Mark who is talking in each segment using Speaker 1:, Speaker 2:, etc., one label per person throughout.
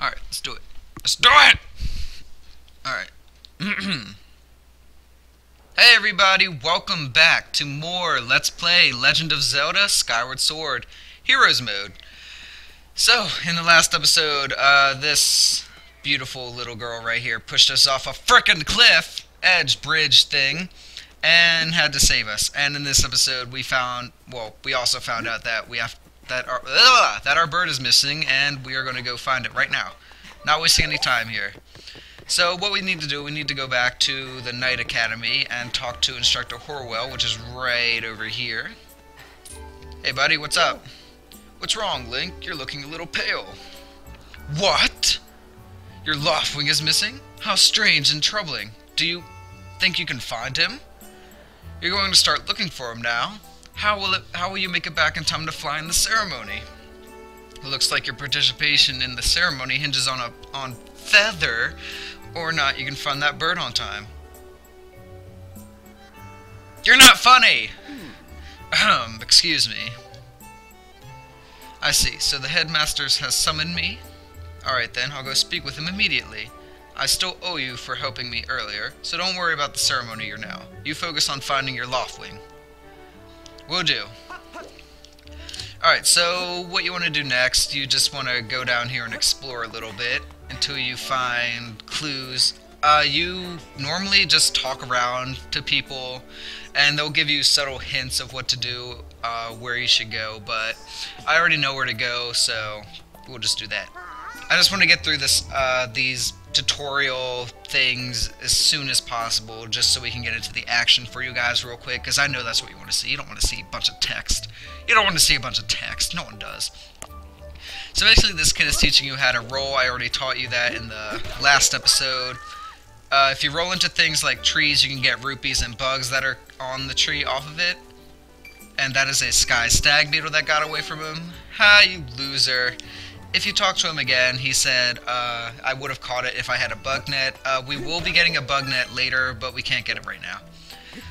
Speaker 1: Alright, let's do it. Let's do it! Alright. Hey everybody, welcome back to more Let's Play Legend of Zelda Skyward Sword Heroes Mode. So, in the last episode, this beautiful little girl right here pushed us off a frickin' cliff, edge bridge thing, and had to save us. And in this episode, we also found out that that our bird is missing, and we are going to go find it right now. Not wasting any time here. So what we need to do, we need to go back to the Knight Academy and talk to Instructor Horwell, which is right over here. Hey buddy, what's up? What's wrong, Link? You're looking a little pale. What? Your Loftwing is missing? How strange and troubling. Do you think you can find him? You're going to start looking for him now. How will you make it back in time to fly in the ceremony? It looks like your participation in the ceremony hinges on feather or not you can find that bird on time. You're not funny! Excuse me. I see, so the headmaster has summoned me? Alright then, I'll go speak with him immediately. I still owe you for helping me earlier, so don't worry about the ceremony here now. You focus on finding your Loftwing. Will do. Alright, so what you want to do next, you just want to go down here and explore a little bit until you find clues. You normally just talk around to people and they'll give you subtle hints of what to do, where you should go, but I already know where to go, so we'll just do that. I just want to get through these tutorial things as soon as possible, just so we can get into the action for you guys real quick, because I know that's what you want to see. You don't want to see a bunch of text. You don't want to see a bunch of text. No one does. So basically this kid is teaching you how to roll. I already taught you that in the last episode. If you roll into things like trees, you can get rupees and bugs that are on the tree off of it. And that is a sky stag beetle that got away from him. Ha, you loser. If you talk to him again, he said, I would have caught it if I had a bug net. We will be getting a bug net later, but we can't get it right now.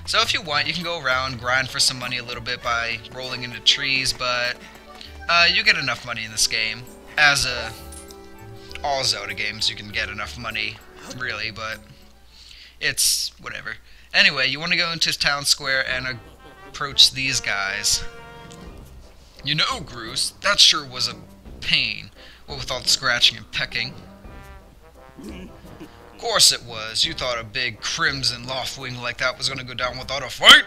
Speaker 1: So if you want, you can go around, grind for some money a little bit by rolling into trees, but you get enough money in this game. As all Zelda games, you can get enough money, really, but it's whatever. Anyway, you want to go into town square and approach these guys. You know, Groose, that sure was a pain, what with all the scratching and pecking. Of course it was. You thought a big crimson Loftwing like that was gonna go down without a fight?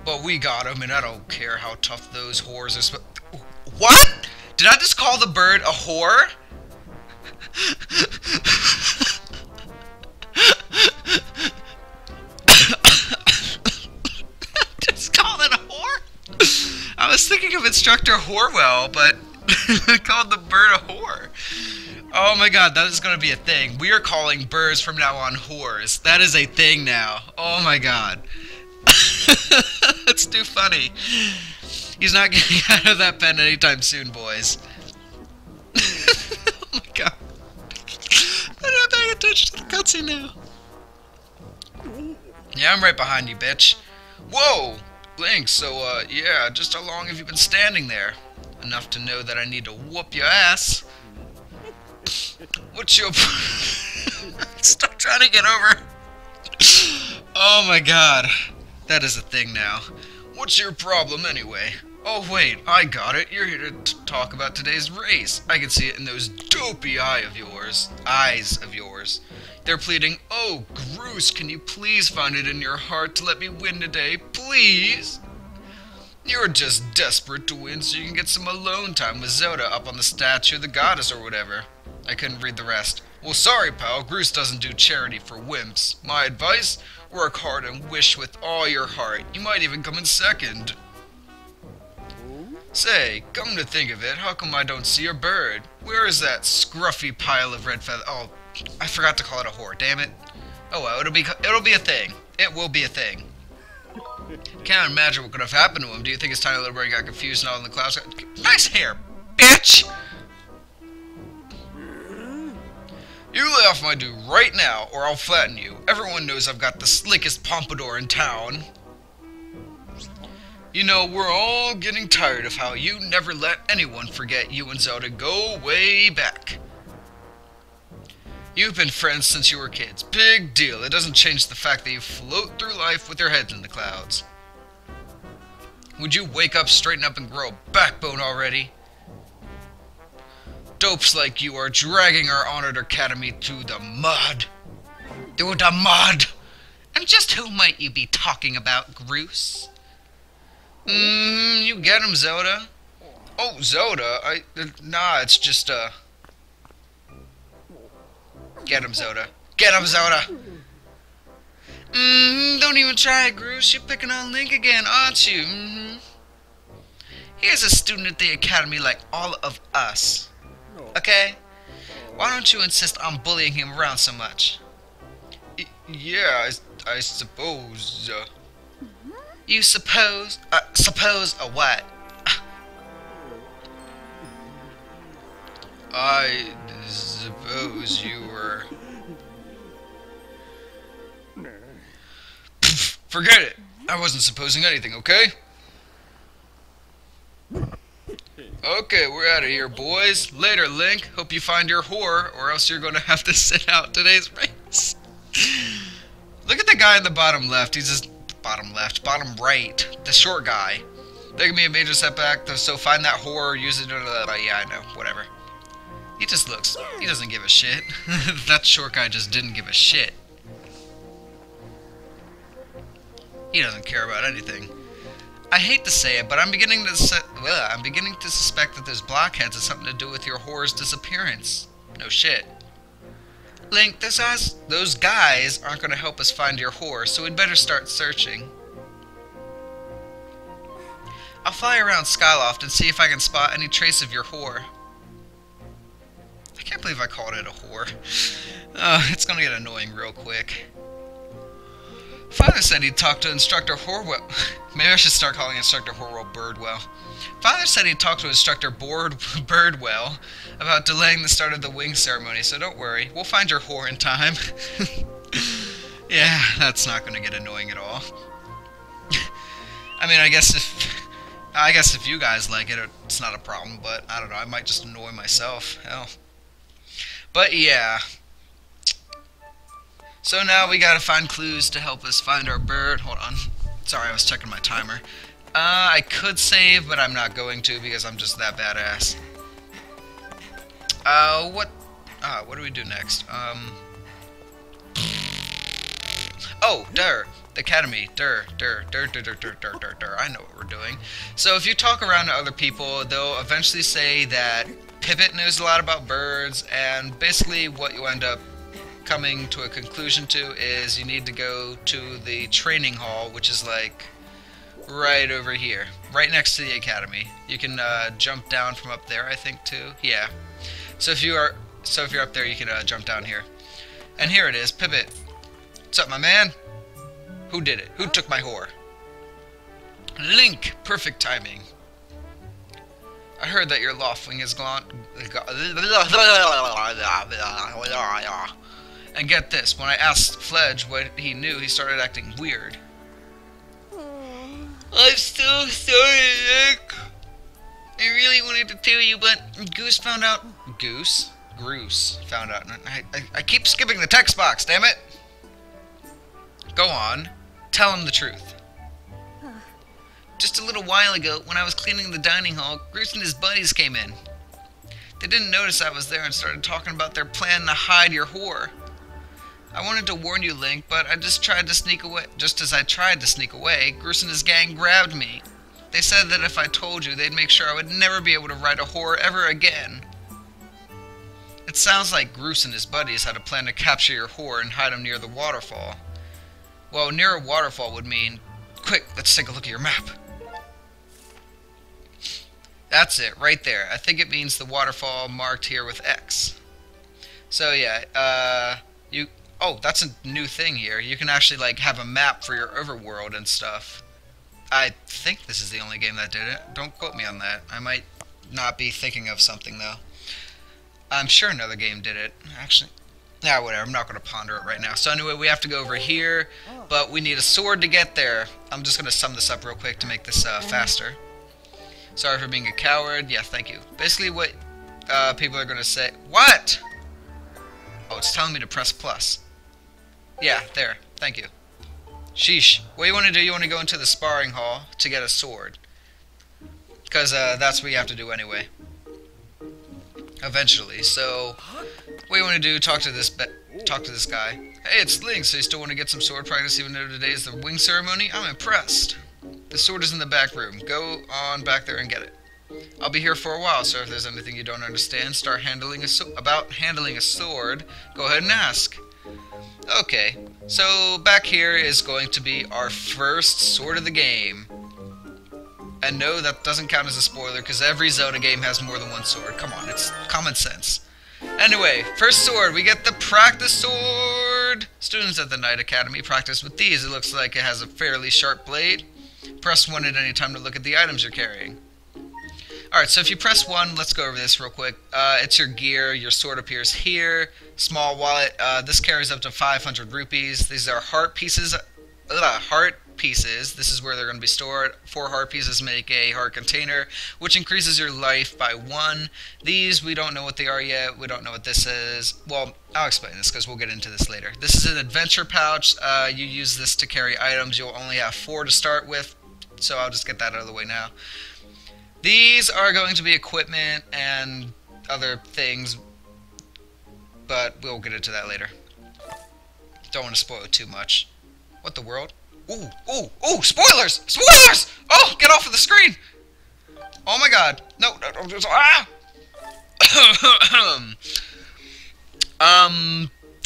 Speaker 1: But we got him, and I don't care how tough those whores are. What? Did I just call the bird a whore? Just call it a whore? I was thinking of Instructor Horwell, but I called the bird a whore. Oh my god, that is going to be a thing. We are calling birds from now on whores. That is a thing now. Oh my god. That's too funny. He's not getting out of that pen anytime soon, boys. Oh my god. I'm not paying attention to the cutscene now. Yeah, I'm right behind you, bitch. Whoa! Link, so, yeah, just how long have you been standing there? Enough to know that I need to whoop your ass. What's your... Stop trying to get over. Oh my god. That is a thing now. What's your problem anyway? Oh wait, I got it. You're here to talk about today's race. I can see it in those dopey eyes of yours. They're pleading, oh, Groose, can you please find it in your heart to let me win today, please? You're just desperate to win so you can get some alone time with Zelda up on the statue of the goddess or whatever. I couldn't read the rest. Well, sorry, pal. Groose doesn't do charity for wimps. My advice? Work hard and wish with all your heart. You might even come in second. Say, come to think of it, how come I don't see a bird? Where is that scruffy pile of red feathers? Oh, I forgot to call it a whore, damn it. Oh well, it'll be a thing. It will be a thing. Can't imagine what could have happened to him. Do you think his tiny little brain got confused and all in the clouds? Nice hair, bitch! You lay off my dude right now, or I'll flatten you. Everyone knows I've got the slickest pompadour in town. You know, we're all getting tired of how you never let anyone forget you and Zelda go way back. You've been friends since you were kids. Big deal. It doesn't change the fact that you float through life with your heads in the clouds. Would you wake up, straighten up, and grow a backbone already? Dopes like you are dragging our honored academy to the mud. To the mud! And just who might you be talking about, Groose? You get him, Zelda. Oh, Zelda? Nah, it's just, Get him, Zelda. Get him, Zelda! Don't even try it, Groose. You're picking on Link again, aren't you? He is a student at the academy like all of us. Okay? Why don't you insist on bullying him around so much? Yeah, I suppose, You suppose? Suppose a what? I suppose you were... Pfft, forget it! I wasn't supposing anything, okay? Okay, we're out of here, boys. Later, Link. Hope you find your whore, or else you're gonna have to sit out today's race. Look at the guy in the bottom left. He's just... bottom right. The short guy. There can be a major setback, so find that whore, use it... yeah, I know. Whatever. He just looks... he doesn't give a shit. That short guy just didn't give a shit. He doesn't care about anything. I hate to say it, but I'm beginning to suspect that those blockheads have something to do with your whore's disappearance. No shit. Link, those guys aren't going to help us find your whore, so we'd better start searching. I'll fly around Skyloft and see if I can spot any trace of your whore. I can't believe I called it a whore. It's going to get annoying real quick. Father said he'd talk to Instructor Horwell. Maybe I should start calling Instructor Horwell Birdwell. Father said he'd talk to Instructor Birdwell about delaying the start of the wing ceremony, so don't worry. We'll find your whore in time. Yeah, that's not going to get annoying at all. I mean, I guess if you guys like it, it's not a problem, but I don't know. I might just annoy myself. Hell. But yeah. So now we gotta find clues to help us find our bird. Hold on. Sorry, I was checking my timer. I could save, but I'm not going to because I'm just that badass. What do we do next? Oh, the academy. I know what we're doing. So if you talk around to other people, they'll eventually say that Pivot knows a lot about birds, and basically what you end up coming to a conclusion to is you need to go to the training hall, which is like right over here, right next to the academy. You can jump down from up there, I think, too. Yeah. So if you're up there, you can jump down here. And here it is, Pivot. What's up, my man? Who did it? Who took my whore? Link, perfect timing. I heard that your Loftwing has gone. And get this, when I asked Fledge what he knew, he started acting weird. I'm so sorry, Nick. I really wanted to tell you, but Goose found out... Goose found out. I keep skipping the text box, damn it! Go on. Tell him the truth. Just a little while ago, when I was cleaning the dining hall, Goose and his buddies came in. They didn't notice I was there and started talking about their plan to hide your whore. I wanted to warn you, Link, but I just tried to sneak away. Just as I tried to sneak away, Groose and his gang grabbed me. They said that if I told you, they'd make sure I would never be able to ride a whore ever again. It sounds like Groose and his buddies had a plan to capture your whore and hide him near the waterfall. Well, near a waterfall would mean... Quick, let's take a look at your map. That's it, right there. I think it means the waterfall marked here with X. So yeah, oh, that's a new thing here. You can actually, like, have a map for your overworld and stuff. I think this is the only game that did it. Don't quote me on that. I might not be thinking of something, though. I'm sure another game did it. Actually, Yeah, whatever. I'm not going to ponder it right now. So anyway, we have to go over here, but we need a sword to get there. I'm just going to sum this up real quick to make this faster. Sorry for being a coward. Yeah, thank you. Basically what people are going to say... What? Oh, it's telling me to press plus. Yeah, there. Thank you. Sheesh. What you want to do, you want to go into the sparring hall to get a sword. Because that's what you have to do anyway. Eventually. So, what you want to do, talk to this guy. Hey, it's Link, so you still want to get some sword practice even though today is the wing ceremony? I'm impressed. The sword is in the back room. Go on back there and get it. I'll be here for a while, so if there's anything you don't understand about handling a sword, go ahead and ask. Okay, so back here is going to be our first sword of the game. And no, that doesn't count as a spoiler, because every Zelda game has more than one sword. Come on, it's common sense. Anyway, first sword, we get the practice sword! Students at the Knight Academy practice with these. It looks like it has a fairly sharp blade. Press 1 at any time to look at the items you're carrying. Alright, so if you press 1, let's go over this real quick. It's your gear, your sword appears here. Small wallet, this carries up to 500 rupees. These are heart pieces. This is where they're going to be stored. 4 heart pieces make a heart container, which increases your life by 1. These, we don't know what they are yet. We don't know what this is. Well, I'll explain this because we'll get into this later. This is an adventure pouch. You use this to carry items. You'll only have 4 to start with, so I'll just get that out of the way now. These are going to be equipment and other things, but we'll get into that later. Don't want to spoil it too much. What the world? Ooh, ooh, ooh, spoilers! Spoilers! Oh, get off of the screen! Oh my god. No, ah!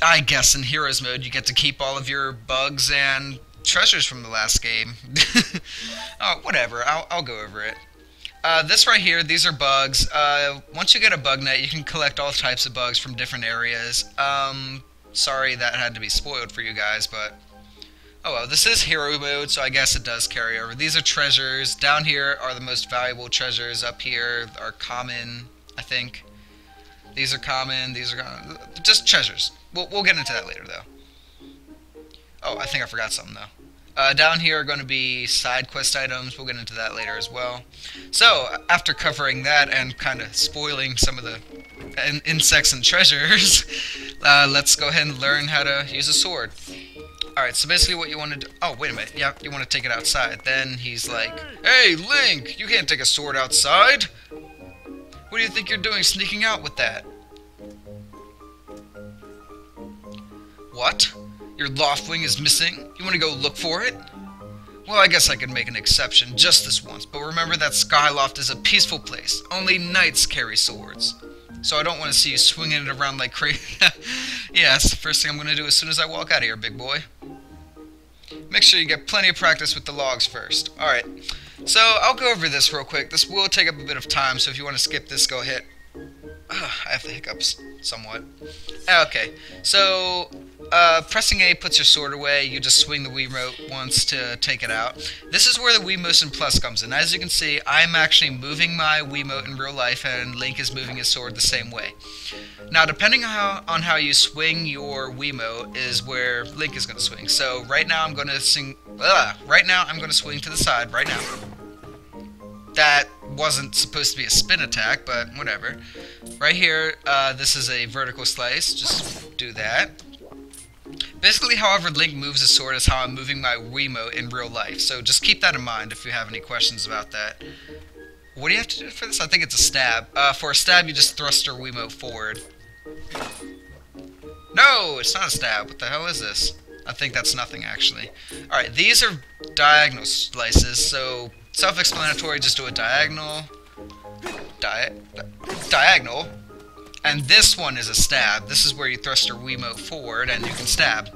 Speaker 1: I guess in Heroes mode you get to keep all of your bugs and treasures from the last game. Oh, whatever, I'll go over it. This right here, these are bugs. Once you get a bug net, you can collect all types of bugs from different areas. Sorry that had to be spoiled for you guys, but... Oh well, this is hero mode, so I guess it does carry over. These are treasures. Down here are the most valuable treasures. Up here are common, I think. These are common, these are just treasures. We'll get into that later, though. Oh, I think I forgot something, though. Down here are going to be side quest items. We'll get into that later as well. So, after covering that and kind of spoiling some of the insects and treasures, let's go ahead and learn how to use a sword. Alright, so basically what you want to do... Oh, wait a minute. Yeah, you want to take it outside. Then he's like, hey, Link, you can't take a sword outside. What do you think you're doing sneaking out with that? What? Your loft wing is missing? You want to go look for it? Well, I guess I could make an exception just this once, but remember that Skyloft is a peaceful place. Only knights carry swords. So I don't want to see you swinging it around like crazy. Yes, first thing I'm going to do as soon as I walk out of here, big boy. Make sure you get plenty of practice with the logs first. Alright, so I'll go over this real quick. This will take up a bit of time, so if you want to skip this, go ahead. I have the hiccups somewhat. Okay, so pressing A puts your sword away. You just swing the Wiimote once to take it out. This is where the Wii Motion Plus comes in. As you can see, I'm actually moving my Wiimote in real life, and Link is moving his sword the same way. Now, depending on how you swing your Wiimote is where Link is going to swing. So right now I'm going to swing to the side right now. That wasn't supposed to be a spin attack, but whatever. Right here, this is a vertical slice. Just do that. Basically, however Link moves his sword is how I'm moving my Wiimote in real life. So just keep that in mind if you have any questions about that. What do you have to do for this? I think it's a stab. For a stab, you just thrust your Wiimote forward. No, it's not a stab. What the hell is this? I think that's nothing, actually. Alright, these are diagonal slices, so... self-explanatory, just do a diagonal, diagonal, and this one is a stab. This is where you thrust your Wiimote forward and you can stab.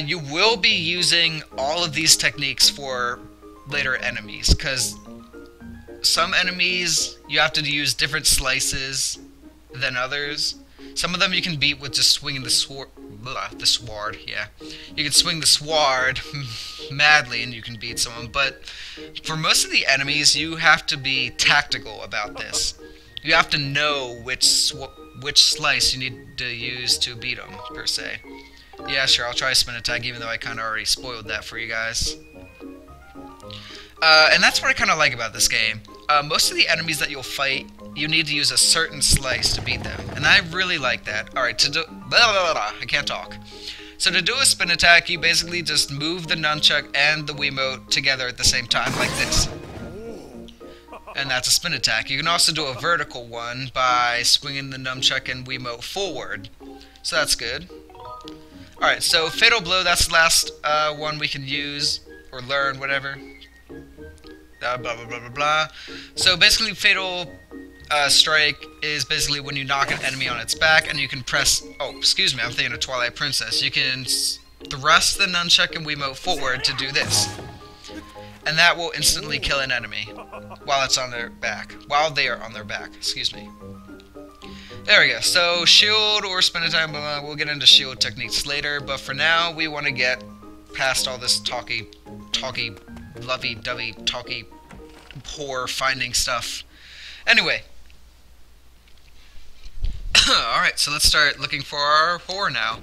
Speaker 1: You will be using all of these techniques for later enemies, because some enemies you have to use different slices than others. Some of them you can beat with just swinging the sword. The sword, yeah. You can swing the sword madly and you can beat someone, but for most of the enemies, you have to be tactical about this. You have to know which which slice you need to use to beat them, per se. Yeah, sure, I'll try a spin attack, even though I kind of already spoiled that for you guys. And that's what I kind of like about this game. Most of the enemies that you'll fight, you need to use a certain slice to beat them. And I really like that. Alright, to do... I can't talk. So to do a spin attack, you basically just move the nunchuck and the Wiimote together at the same time, like this. And that's a spin attack. You can also do a vertical one by swinging the nunchuck and Wiimote forward. So that's good. Alright, so Fatal Blow, that's the last one we can use, or learn, whatever. Blah, blah, blah, blah, blah. So basically, Fatal Strike is basically when you knock an enemy on its back, and you can press... Oh, excuse me, I'm thinking of Twilight Princess. You can thrust the nunchuck and Wiimote forward to do this. And that will instantly kill an enemy while it's on their back. While they are on their back, excuse me. There we go. So, shield or spin attack, we'll get into shield techniques later, but for now, we want to get past all this talky, lovey-dovey, talky, whore finding stuff. Anyway. Alright, so let's start looking for our whore now.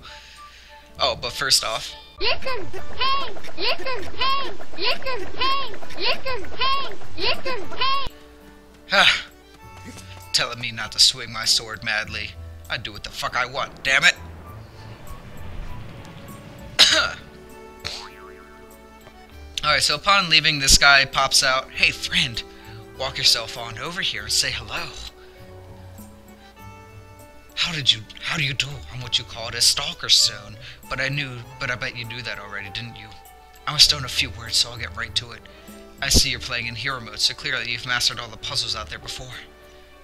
Speaker 1: Oh, but first off...
Speaker 2: Listen, hey, listen, hey, listen, hey, listen, hey, listen, hey.
Speaker 1: Telling me not to swing my sword madly. I do what the fuck I want, damn it. Alright, so upon leaving, this guy pops out. Hey, friend, walk yourself on over here and say hello. How do you do? I'm what you called a stalker stone. But I bet you knew that already, didn't you? I'm a stone of few words, so I'll get right to it. I see you're playing in hero mode, so clearly you've mastered all the puzzles out there before.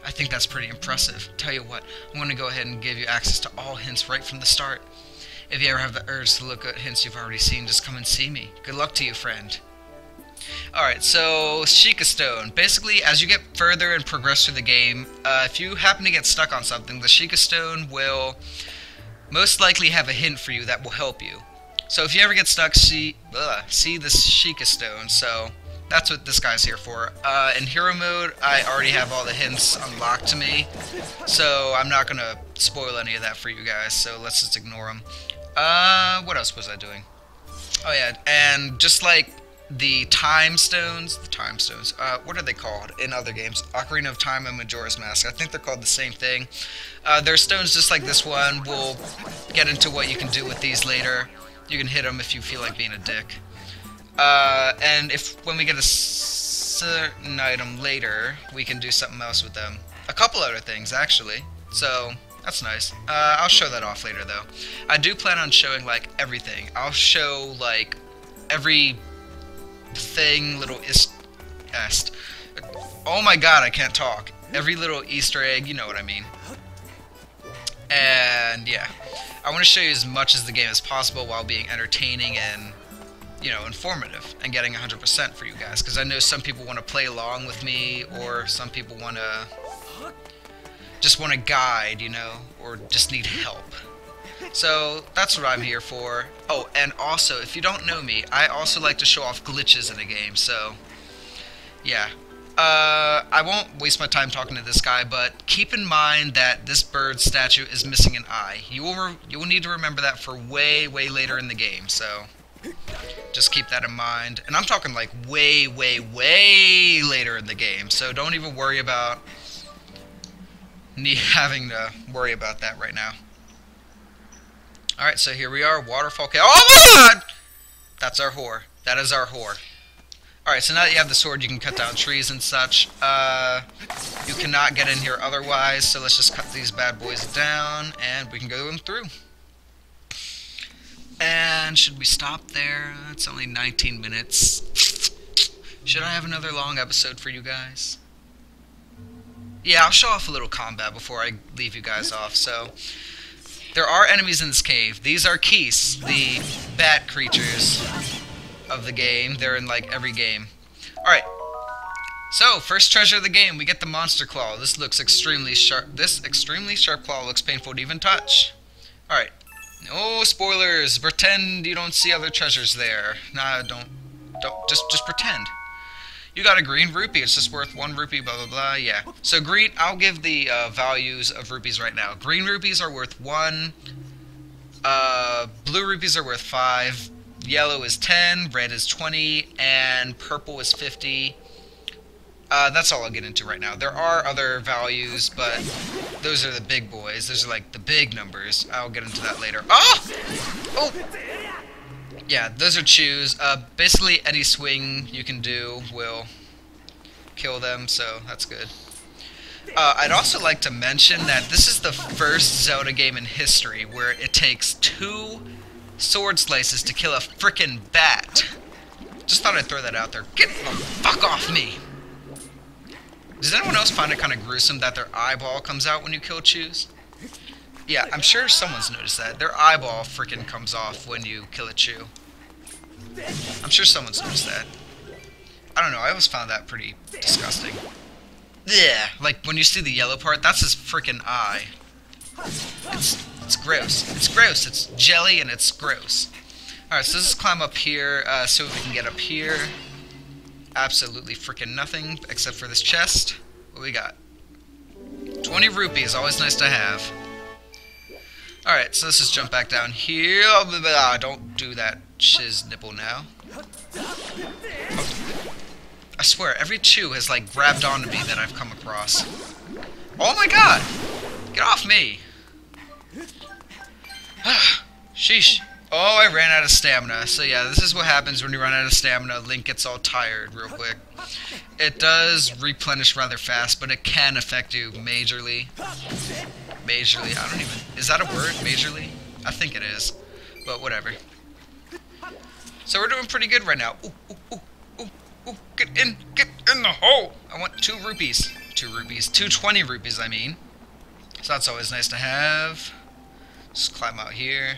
Speaker 1: I think that's pretty impressive. Tell you what, I'm going to go ahead and give you access to all hints right from the start. If you ever have the urge to look at hints you've already seen, just come and see me. Good luck to you, friend. Alright, so Sheikah Stone. Basically, as you get further and progress through the game, if you happen to get stuck on something, the Sheikah Stone will most likely have a hint for you that will help you. So if you ever get stuck, see this Sheikah Stone. So that's what this guy's here for. In hero mode, I already have all the hints unlocked to me, so I'm not going to spoil any of that for you guys, so let's just ignore them. What else was I doing? Oh yeah, and just like the Time Stones, what are they called in other games? Ocarina of Time and Majora's Mask. I think they're called the same thing. They're stones just like this one. We'll get into what you can do with these later. You can hit them if you feel like being a dick. And when we get a certain item later, we can do something else with them. A couple other things, actually. So, that's nice. I'll show that off later, though. I do plan on showing, like, everything. I'll show, like, every thing, little oh my god, I can't talk. Every little Easter egg, you know what I mean. And, yeah. I want to show you as much as the game as possible while being entertaining and, you know, informative and getting 100% for you guys. Because I know some people want to play along with me, or some people want to just want a guide, you know, or just need help. So, that's what I'm here for. Oh, and also, if you don't know me, I also like to show off glitches in a game, so, yeah. I won't waste my time talking to this guy, but keep in mind that this bird statue is missing an eye. You will need to remember that for way, way later in the game, so just keep that in mind. And I'm talking like way, way, way later in the game, so don't even worry about me having to worry about that right now. Alright, so here we are, waterfall cave. Oh my god! That's our whore. That is our whore. Alright, so now that you have the sword, you can cut down trees and such. You cannot get in here otherwise, so let's just cut these bad boys down, and we can go them through. And should we stop there? It's only 19 minutes. Should I have another long episode for you guys? Yeah, I'll show off a little combat before I leave you guys off, so... There are enemies in this cave. These are Keese, the bat creatures of the game. They're in, like, every game. Alright. So, first treasure of the game, we get the monster claw. This looks extremely sharp. This extremely sharp claw looks painful to even touch. Alright. No spoilers. Pretend you don't see other treasures there. Nah, don't. Just pretend. You got a green rupee. It's just worth 1 rupee, blah, blah, blah. Yeah. So green, I'll give the values of rupees right now. Green rupees are worth 1. Blue rupees are worth 5. Yellow is 10. Red is 20. And purple is 50. That's all I'll get into right now. There are other values, but those are the big boys. Those are like the big numbers. I'll get into that later. Oh! Oh! Yeah, those are chews. Basically, any swing you can do will kill them, so that's good. I'd also like to mention that this is the first Zelda game in history where it takes 2 sword slices to kill a frickin' bat. Just thought I'd throw that out there. Get the fuck off me! Does anyone else find it kind of gruesome that their eyeball comes out when you kill chews? Yeah, I'm sure someone's noticed that. Their eyeball freaking comes off when you kill a chew. I'm sure someone's noticed that. I don't know, I always found that pretty disgusting. Yeah, like when you see the yellow part, that's his freaking eye. It's gross. It's gross. It's jelly and it's gross. Alright, so let's climb up here, see what we can get up here. Absolutely freaking nothing except for this chest. What we got? 20 rupees, always nice to have. Alright, so let's just jump back down here. Don't do that shiz nipple now. Oh. I swear, every chew has like grabbed onto me that I've come across. Oh my god! Get off me! Sheesh. Oh, I ran out of stamina. So yeah, this is what happens when you run out of stamina. Link gets all tired real quick. It does replenish rather fast, but it can affect you majorly. Majorly, I don't even... Is that a word? Majorly? I think it is. But whatever. So we're doing pretty good right now. Ooh, ooh, ooh, ooh, ooh. Get in the hole! I want 2 rupees. 2 rupees. 220 rupees, I mean. So that's always nice to have. Just climb out here.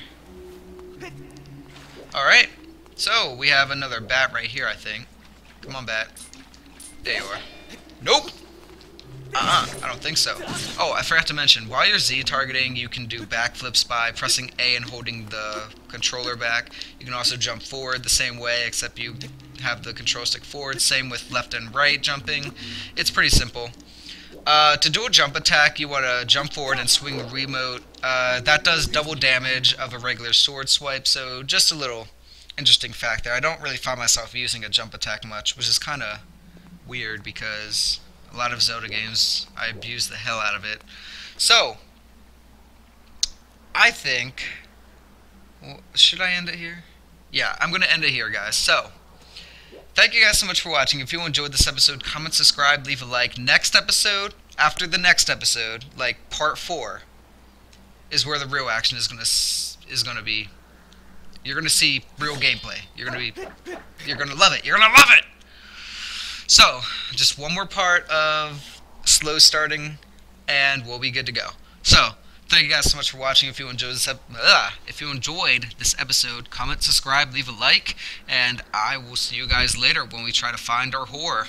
Speaker 1: Alright, so we have another bat right here, I think. Come on, bat. There you are. Nope! I don't think so. Oh, I forgot to mention, while you're Z targeting, you can do backflips by pressing A and holding the controller back. You can also jump forward the same way, except you have the control stick forward. Same with left and right jumping. It's pretty simple. To do a jump attack, you want to jump forward and swing the remote. That does double damage of a regular sword swipe, so just a little interesting fact there. I don't really find myself using a jump attack much, which is kind of weird because a lot of Zelda games, I abuse the hell out of it. So, I think... Well, should I end it here? Yeah, I'm going to end it here, guys. So, thank you guys so much for watching. If you enjoyed this episode, comment, subscribe, leave a like. Next episode, after the next episode, like part 4, is where the real action is gonna be. You're gonna see real gameplay. You're gonna love it. You're gonna love it. So, just one more part of slow starting, and we'll be good to go. So, thank you guys so much for watching. If you enjoyed this episode, comment, subscribe, leave a like, and I will see you guys later when we try to find our whore.